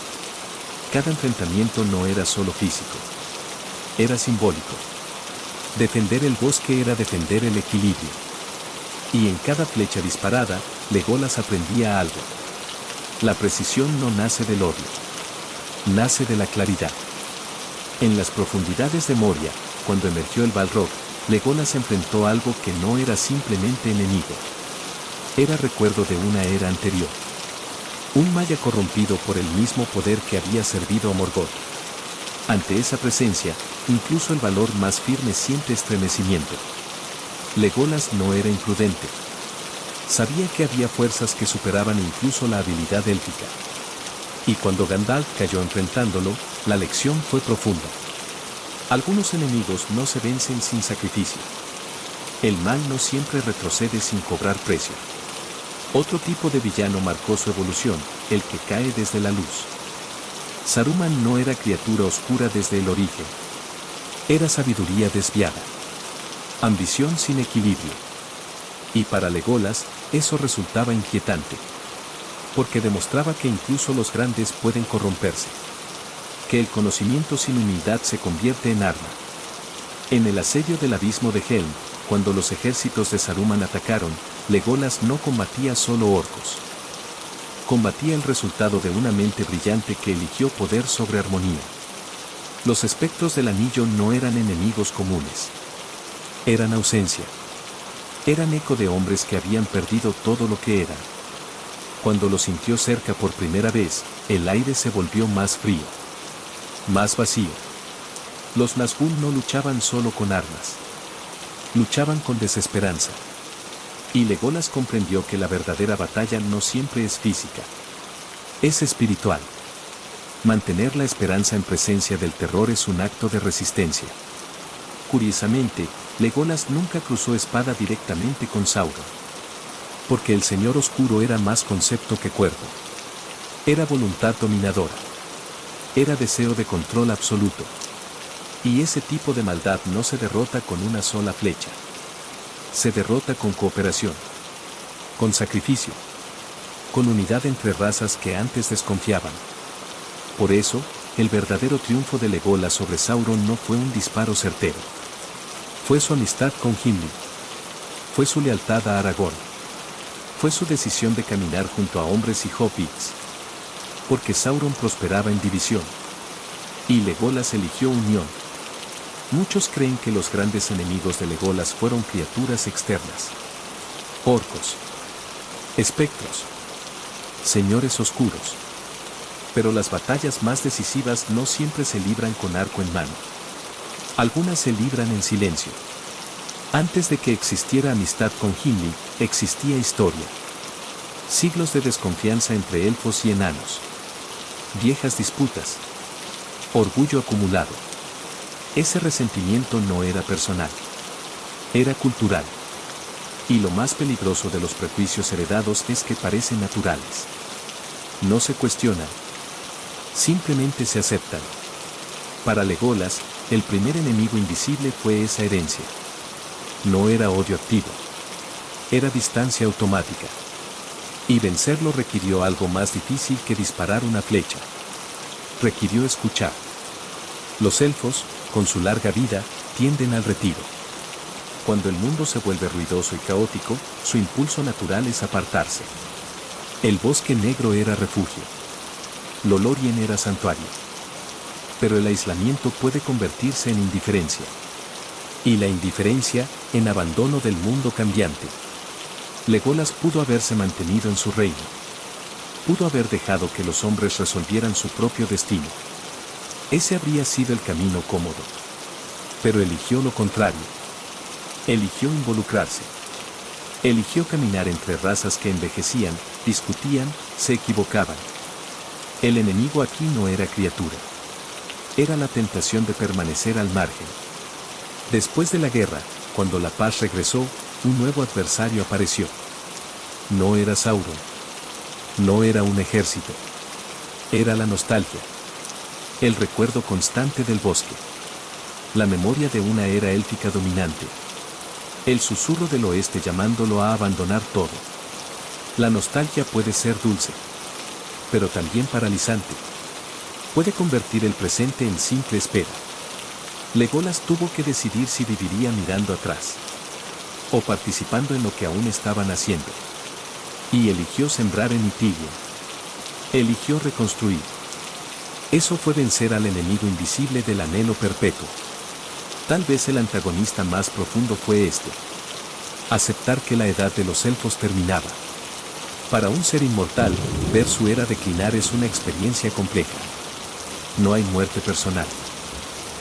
Cada enfrentamiento no era solo físico. Era simbólico. Defender el bosque era defender el equilibrio. Y en cada flecha disparada, Legolas aprendía algo. La precisión no nace del odio. Nace de la claridad. En las profundidades de Moria, cuando emergió el Balrog, Legolas enfrentó algo que no era simplemente enemigo. Era recuerdo de una era anterior. Un Maya corrompido por el mismo poder que había servido a Morgoth. Ante esa presencia, incluso el valor más firme siente estremecimiento. Legolas no era imprudente. Sabía que había fuerzas que superaban incluso la habilidad élfica. Y cuando Gandalf cayó enfrentándolo, la lección fue profunda. Algunos enemigos no se vencen sin sacrificio. El mal no siempre retrocede sin cobrar precio. Otro tipo de villano marcó su evolución, el que cae desde la luz. Saruman no era criatura oscura desde el origen. Era sabiduría desviada. Ambición sin equilibrio. Y para Legolas, eso resultaba inquietante. Porque demostraba que incluso los grandes pueden corromperse. Que el conocimiento sin humildad se convierte en arma. En el asedio del abismo de Helm, cuando los ejércitos de Saruman atacaron, Legolas no combatía solo orcos. Combatía el resultado de una mente brillante que eligió poder sobre armonía. Los espectros del anillo no eran enemigos comunes. Eran ausencia. Eran eco de hombres que habían perdido todo lo que eran. Cuando lo sintió cerca por primera vez, el aire se volvió más frío. Más vacío. Los Nazgûl no luchaban solo con armas. Luchaban con desesperanza. Y Legolas comprendió que la verdadera batalla no siempre es física. Es espiritual. Mantener la esperanza en presencia del terror es un acto de resistencia. Curiosamente, Legolas nunca cruzó espada directamente con Sauron. Porque el Señor Oscuro era más concepto que cuerpo. Era voluntad dominadora. Era deseo de control absoluto. Y ese tipo de maldad no se derrota con una sola flecha. Se derrota con cooperación. Con sacrificio. Con unidad entre razas que antes desconfiaban. Por eso, el verdadero triunfo de Legolas sobre Sauron no fue un disparo certero. Fue su amistad con Gimli. Fue su lealtad a Aragorn. Fue su decisión de caminar junto a hombres y hobbits. Porque Sauron prosperaba en división. Y Legolas eligió unión. Muchos creen que los grandes enemigos de Legolas fueron criaturas externas. Orcos. Espectros. Señores oscuros. Pero las batallas más decisivas no siempre se libran con arco en mano. Algunas se libran en silencio. Antes de que existiera amistad con Gimli, existía historia. Siglos de desconfianza entre elfos y enanos. Viejas disputas. Orgullo acumulado. Ese resentimiento no era personal. Era cultural. Y lo más peligroso de los prejuicios heredados es que parecen naturales. No se cuestionan. Simplemente se aceptan. Para Legolas, el primer enemigo invisible fue esa herencia. No era odio activo. Era distancia automática. Y vencerlo requirió algo más difícil que disparar una flecha. Requirió escuchar. Los elfos, con su larga vida, tienden al retiro. Cuando el mundo se vuelve ruidoso y caótico, su impulso natural es apartarse. El bosque negro era refugio. Lolorien era santuario. Pero el aislamiento puede convertirse en indiferencia. Y la indiferencia, en abandono del mundo cambiante. Legolas pudo haberse mantenido en su reino. Pudo haber dejado que los hombres resolvieran su propio destino. Ese habría sido el camino cómodo. Pero eligió lo contrario. Eligió involucrarse. Eligió caminar entre razas que envejecían, discutían, se equivocaban. El enemigo aquí no era criatura. Era la tentación de permanecer al margen. Después de la guerra, cuando la paz regresó, un nuevo adversario apareció. No era Sauron. No era un ejército. Era la nostalgia. El recuerdo constante del bosque. La memoria de una era élfica dominante. El susurro del oeste llamándolo a abandonar todo. La nostalgia puede ser dulce, pero también paralizante. puede convertir el presente en simple espera. Legolas tuvo que decidir si viviría mirando atrás o participando en lo que aún estaban haciendo. Y eligió sembrar en Ithilien. Eligió reconstruir. Eso fue vencer al enemigo invisible del anhelo perpetuo. Tal vez el antagonista más profundo fue este. Aceptar que la edad de los elfos terminaba. Para un ser inmortal, ver su era declinar es una experiencia compleja. No hay muerte personal,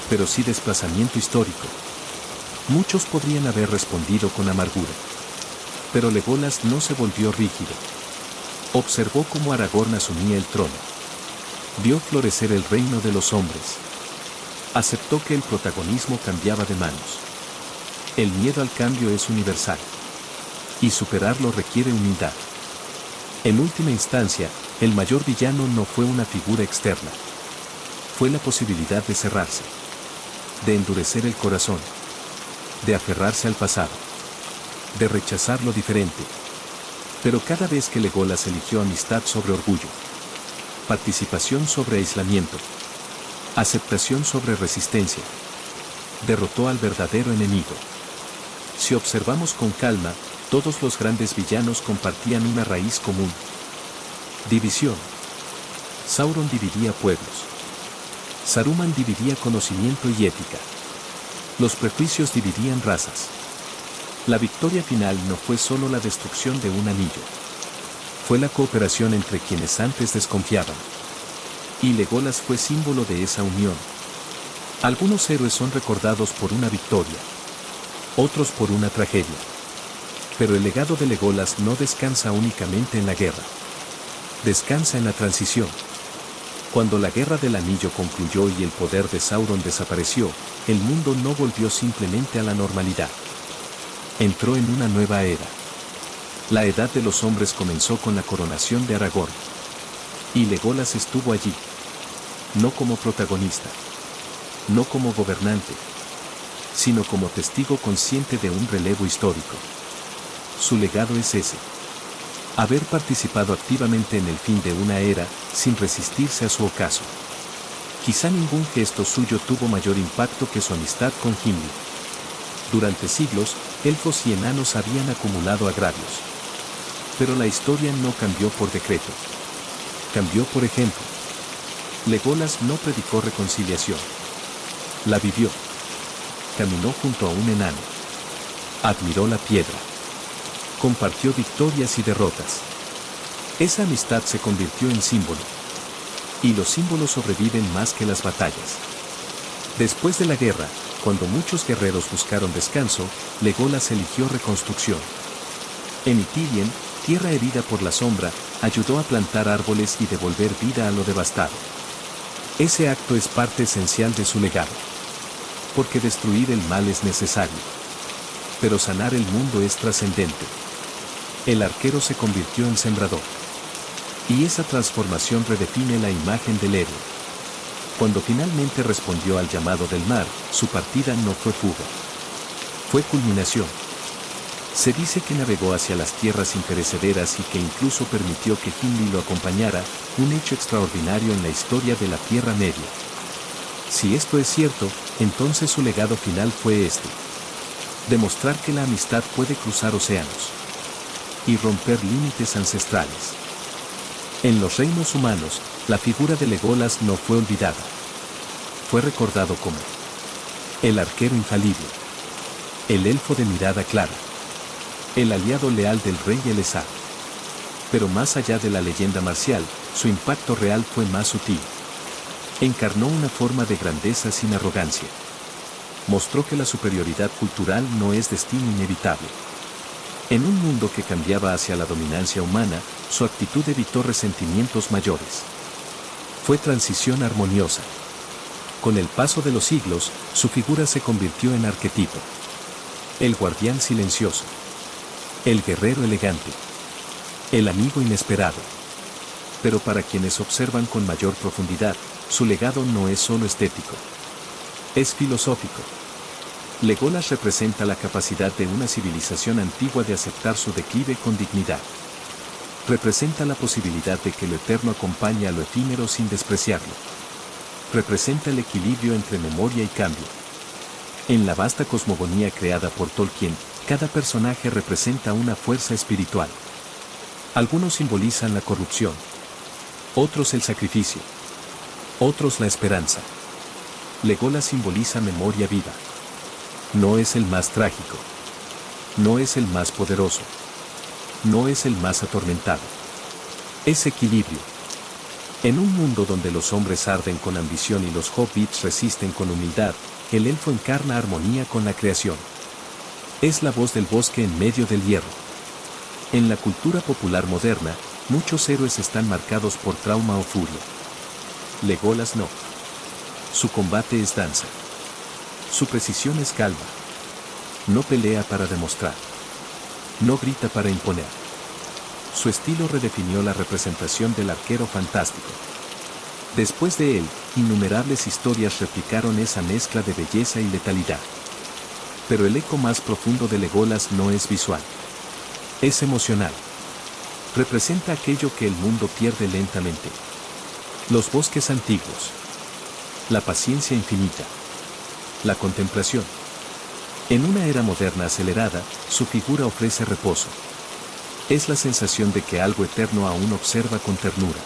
pero sí desplazamiento histórico. Muchos podrían haber respondido con amargura. Pero Legolas no se volvió rígido. Observó cómo Aragorn asumía el trono. Vio florecer el reino de los hombres. Aceptó que el protagonismo cambiaba de manos. El miedo al cambio es universal. Y superarlo requiere humildad. En última instancia, el mayor villano no fue una figura externa. Fue la posibilidad de cerrarse. De endurecer el corazón. De aferrarse al pasado. De rechazar lo diferente. Pero cada vez que Legolas eligió amistad sobre orgullo, participación sobre aislamiento, aceptación sobre resistencia, derrotó al verdadero enemigo. Si observamos con calma, todos los grandes villanos compartían una raíz común. División. Sauron dividía pueblos. Saruman dividía conocimiento y ética. Los prejuicios dividían razas. La victoria final no fue solo la destrucción de un anillo. Fue la cooperación entre quienes antes desconfiaban. Y Legolas fue símbolo de esa unión. Algunos héroes son recordados por una victoria. Otros por una tragedia. Pero el legado de Legolas no descansa únicamente en la guerra. Descansa en la transición. Cuando la guerra del anillo concluyó y el poder de Sauron desapareció, el mundo no volvió simplemente a la normalidad. Entró en una nueva era. La edad de los hombres comenzó con la coronación de Aragorn. Y Legolas estuvo allí. No como protagonista. No como gobernante. Sino como testigo consciente de un relevo histórico. Su legado es ese. Haber participado activamente en el fin de una era, sin resistirse a su ocaso. Quizá ningún gesto suyo tuvo mayor impacto que su amistad con Gimli. Durante siglos, elfos y enanos habían acumulado agravios. Pero la historia no cambió por decreto. Cambió por ejemplo. Legolas no predicó reconciliación. La vivió. Caminó junto a un enano. Admiró la piedra. Compartió victorias y derrotas. Esa amistad se convirtió en símbolo. Y los símbolos sobreviven más que las batallas. Después de la guerra, cuando muchos guerreros buscaron descanso, Legolas eligió reconstrucción. En Ithilien, tierra herida por la sombra, ayudó a plantar árboles y devolver vida a lo devastado. Ese acto es parte esencial de su legado. Porque destruir el mal es necesario. Pero sanar el mundo es trascendente. El arquero se convirtió en sembrador. Y esa transformación redefine la imagen del héroe. Cuando finalmente respondió al llamado del mar, su partida no fue fuga. Fue culminación. Se dice que navegó hacia las tierras imperecederas y que incluso permitió que Gimli lo acompañara, un hecho extraordinario en la historia de la Tierra Media. Si esto es cierto, entonces su legado final fue este. Demostrar que la amistad puede cruzar océanos. Y romper límites ancestrales. En los reinos humanos, la figura de Legolas no fue olvidada. Fue recordado como el arquero infalible, el elfo de mirada clara, el aliado leal del rey Elessar. Pero más allá de la leyenda marcial, su impacto real fue más sutil. Encarnó una forma de grandeza sin arrogancia. Mostró que la superioridad cultural no es destino inevitable. En un mundo que cambiaba hacia la dominancia humana, su actitud evitó resentimientos mayores. Fue transición armoniosa. Con el paso de los siglos, su figura se convirtió en arquetipo. El guardián silencioso. El guerrero elegante. El amigo inesperado. Pero para quienes observan con mayor profundidad, su legado no es solo estético. Es filosófico. Legolas representa la capacidad de una civilización antigua de aceptar su declive con dignidad. Representa la posibilidad de que lo eterno acompañe a lo efímero sin despreciarlo. representa el equilibrio entre memoria y cambio. En la vasta cosmogonía creada por Tolkien, cada personaje representa una fuerza espiritual. Algunos simbolizan la corrupción, otros el sacrificio, otros la esperanza. Legolas simboliza memoria viva. No es el más trágico, no es el más poderoso, no es el más atormentado. Es equilibrio. En un mundo donde los hombres arden con ambición y los hobbits resisten con humildad, el elfo encarna armonía con la creación. Es la voz del bosque en medio del hierro. En la cultura popular moderna, muchos héroes están marcados por trauma o furia. Legolas no. Su combate es danza. Su precisión es calma. No pelea para demostrar. No grita para imponer. Su estilo redefinió la representación del arquero fantástico. Después de él, innumerables historias replicaron esa mezcla de belleza y letalidad. Pero el eco más profundo de Legolas no es visual. Es emocional. Representa aquello que el mundo pierde lentamente. Los bosques antiguos. La paciencia infinita. La contemplación. En una era moderna acelerada, su figura ofrece reposo. Es la sensación de que algo eterno aún observa con ternura.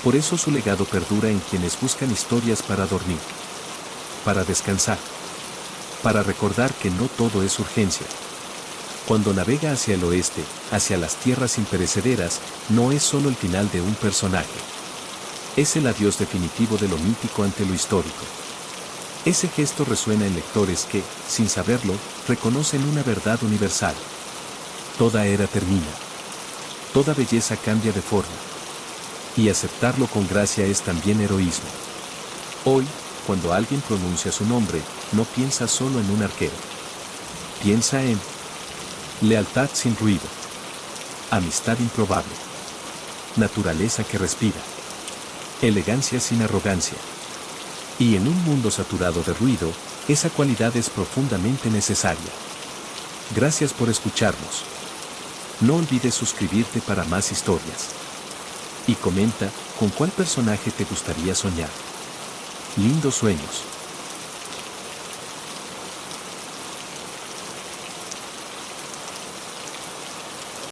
Por eso su legado perdura en quienes buscan historias para dormir, para descansar, para recordar que no todo es urgencia. Cuando navega hacia el oeste, hacia las tierras imperecederas, no es solo el final de un personaje. Es el adiós definitivo de lo mítico ante lo histórico. Ese gesto resuena en lectores que, sin saberlo, reconocen una verdad universal. Toda era termina. Toda belleza cambia de forma. Y aceptarlo con gracia es también heroísmo. Hoy, cuando alguien pronuncia su nombre, no piensa solo en un arquero. Piensa en lealtad sin ruido, amistad improbable, naturaleza que respira, elegancia sin arrogancia. Y en un mundo saturado de ruido, esa cualidad es profundamente necesaria. Gracias por escucharnos. No olvides suscribirte para más historias. Y comenta, ¿con cuál personaje te gustaría soñar? Lindos sueños.